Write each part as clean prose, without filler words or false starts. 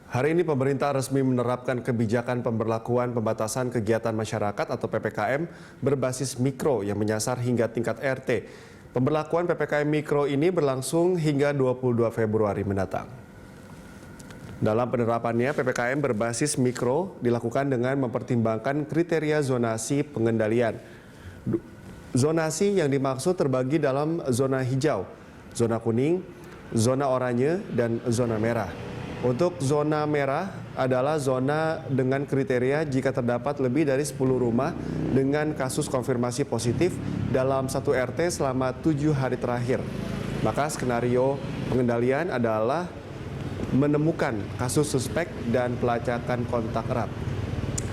Hari ini pemerintah resmi menerapkan kebijakan pemberlakuan pembatasan kegiatan masyarakat atau PPKM berbasis mikro yang menyasar hingga tingkat RT. Pemberlakuan PPKM mikro ini berlangsung hingga 22 Februari mendatang. Dalam penerapannya, PPKM berbasis mikro dilakukan dengan mempertimbangkan kriteria zonasi pengendalian. Zonasi yang dimaksud terbagi dalam zona hijau, zona kuning, zona oranye, dan zona merah. Untuk zona merah adalah zona dengan kriteria jika terdapat lebih dari 10 rumah dengan kasus konfirmasi positif dalam satu RT selama 7 hari terakhir. Maka skenario pengendalian adalah menemukan kasus suspek dan pelacakan kontak erat.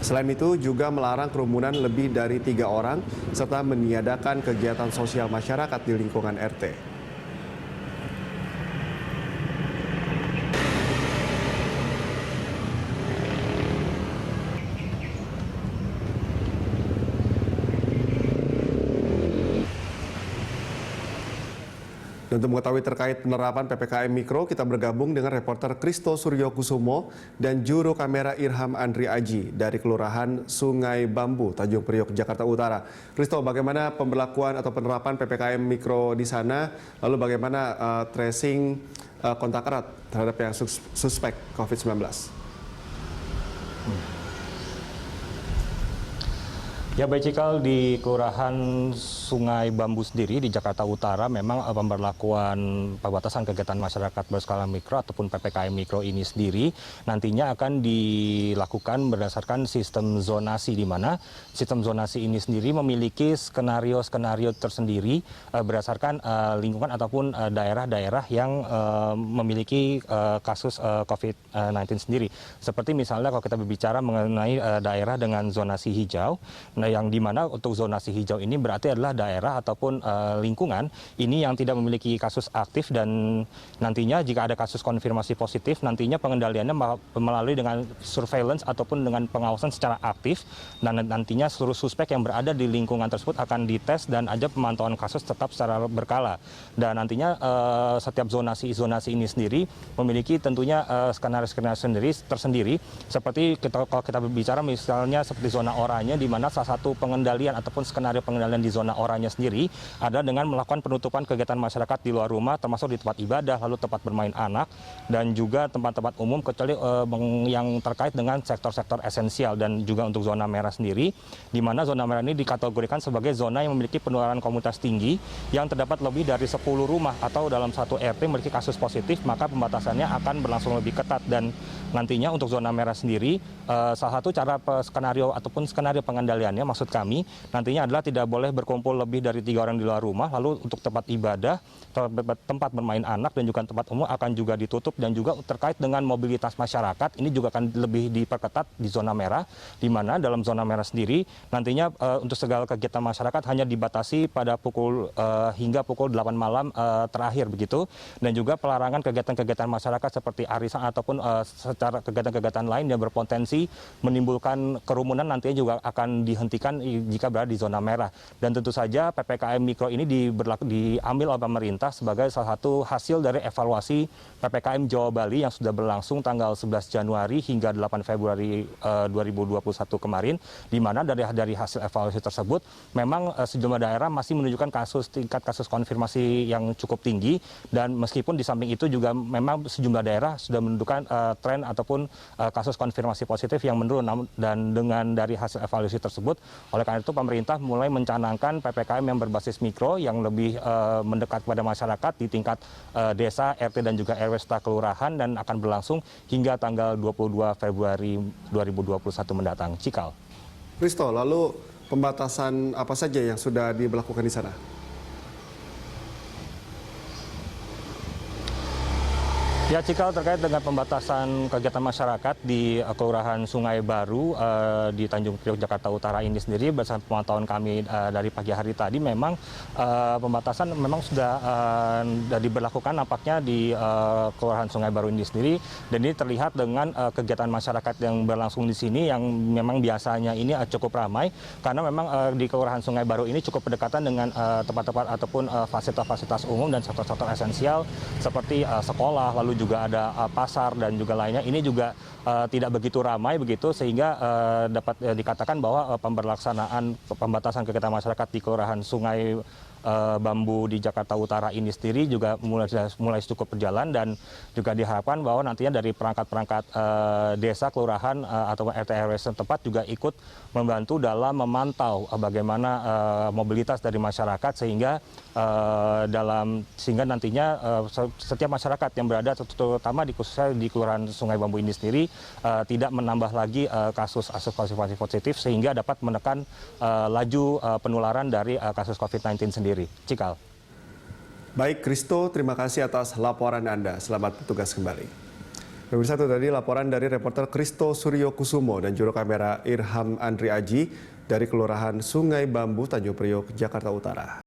Selain itu juga melarang kerumunan lebih dari 3 orang serta meniadakan kegiatan sosial masyarakat di lingkungan RT. Untuk mengetahui terkait penerapan PPKM Mikro, kita bergabung dengan reporter Kristo Suryokusumo dan juru kamera Irham Andri Aji dari Kelurahan Sungai Bambu, Tanjung Priok, Jakarta Utara. Kristo, bagaimana pemberlakuan atau penerapan PPKM Mikro di sana? Lalu bagaimana tracing kontak erat terhadap yang suspek COVID-19? Ya baik, Cikal, di Kelurahan Sungai Bambu sendiri di Jakarta Utara memang pemberlakuan pembatasan kegiatan masyarakat berskala mikro ataupun PPKM mikro ini sendiri nantinya akan dilakukan berdasarkan sistem zonasi, di mana sistem zonasi ini sendiri memiliki skenario-skenario tersendiri berdasarkan lingkungan ataupun daerah-daerah yang memiliki kasus COVID-19 sendiri. Seperti misalnya kalau kita berbicara mengenai daerah dengan zonasi hijau, yang dimana untuk zonasi hijau ini berarti adalah daerah ataupun lingkungan ini yang tidak memiliki kasus aktif, dan nantinya jika ada kasus konfirmasi positif nantinya pengendaliannya melalui dengan surveillance ataupun dengan pengawasan secara aktif, dan nantinya seluruh suspek yang berada di lingkungan tersebut akan dites dan ada pemantauan kasus tetap secara berkala. Dan nantinya setiap zonasi ini sendiri memiliki tentunya skenario-skenario tersendiri, seperti kalau kita berbicara misalnya seperti zona oranye, di mana salah satu pengendalian ataupun skenario pengendalian di zona oranye sendiri adalah dengan melakukan penutupan kegiatan masyarakat di luar rumah, termasuk di tempat ibadah, lalu tempat bermain anak, dan juga tempat-tempat umum kecuali yang terkait dengan sektor-sektor esensial. Dan juga untuk zona merah sendiri, di mana zona merah ini dikategorikan sebagai zona yang memiliki penularan komunitas tinggi yang terdapat lebih dari 10 rumah atau dalam satu RT memiliki kasus positif, maka pembatasannya akan berlangsung lebih ketat. Dan nantinya untuk zona merah sendiri, salah satu cara skenario ataupun skenario pengendaliannya, maksud kami nantinya adalah tidak boleh berkumpul lebih dari 3 orang di luar rumah. Lalu untuk tempat ibadah, tempat bermain anak, dan juga tempat umum akan juga ditutup. Dan juga terkait dengan mobilitas masyarakat, ini juga akan lebih diperketat di zona merah, di mana dalam zona merah sendiri nantinya untuk segala kegiatan masyarakat hanya dibatasi pada hingga pukul 8 malam terakhir begitu. Dan juga pelarangan kegiatan-kegiatan masyarakat seperti arisan ataupun secara kegiatan-kegiatan lain yang berpotensi menimbulkan kerumunan nantinya juga akan dihentikan jika berada di zona merah. Dan tentu saja PPKM Mikro ini diambil oleh pemerintah sebagai salah satu hasil dari evaluasi PPKM Jawa Bali yang sudah berlangsung tanggal 11 Januari hingga 8 Februari 2021 kemarin, di mana dari hasil evaluasi tersebut memang sejumlah daerah masih menunjukkan tingkat kasus konfirmasi yang cukup tinggi, dan meskipun di samping itu juga memang sejumlah daerah sudah menunjukkan tren ataupun kasus konfirmasi positif yang menurun. Dan dengan dari hasil evaluasi tersebut, oleh karena itu pemerintah mulai mencanangkan PPKM yang berbasis mikro yang lebih mendekat kepada masyarakat di tingkat desa, RT, dan juga RW serta kelurahan, dan akan berlangsung hingga tanggal 22 Februari 2021 mendatang. Cikal. Kristo, lalu pembatasan apa saja yang sudah diberlakukan di sana? Ya, Cikal, terkait dengan pembatasan kegiatan masyarakat di Kelurahan Sungai Baru di Tanjung Priok, Jakarta Utara ini sendiri, berdasarkan pemantauan kami dari pagi hari tadi, memang pembatasan memang sudah diberlakukan nampaknya di Kelurahan Sungai Baru ini sendiri. Dan ini terlihat dengan kegiatan masyarakat yang berlangsung di sini yang memang biasanya ini cukup ramai, karena memang di Kelurahan Sungai Baru ini cukup berdekatan dengan tempat-tempat ataupun fasilitas-fasilitas umum dan sektor-sektor esensial seperti sekolah, lalu lalu juga ada pasar dan juga lainnya. Ini juga tidak begitu ramai begitu, sehingga dapat dikatakan bahwa pemberlaksanaan pembatasan kegiatan masyarakat di Kelurahan Sungai Bambu di Jakarta Utara ini sendiri juga mulai cukup berjalan, dan juga diharapkan bahwa nantinya dari perangkat-perangkat desa, kelurahan atau RT RW setempat juga ikut membantu dalam memantau bagaimana mobilitas dari masyarakat, sehingga nantinya setiap masyarakat yang berada terutama khususnya di Kelurahan Sungai Bambu ini sendiri tidak menambah lagi kasus positif, sehingga dapat menekan laju penularan dari kasus COVID-19 sendiri. Cikal. Baik, Kristo, terima kasih atas laporan Anda. Selamat bertugas kembali. Pemirsa, itu tadi laporan dari reporter Kristo Suryo Kusumo dan juru kamera Irham Andri Aji dari Kelurahan Sungai Bambu, Tanjung Priok, Jakarta Utara.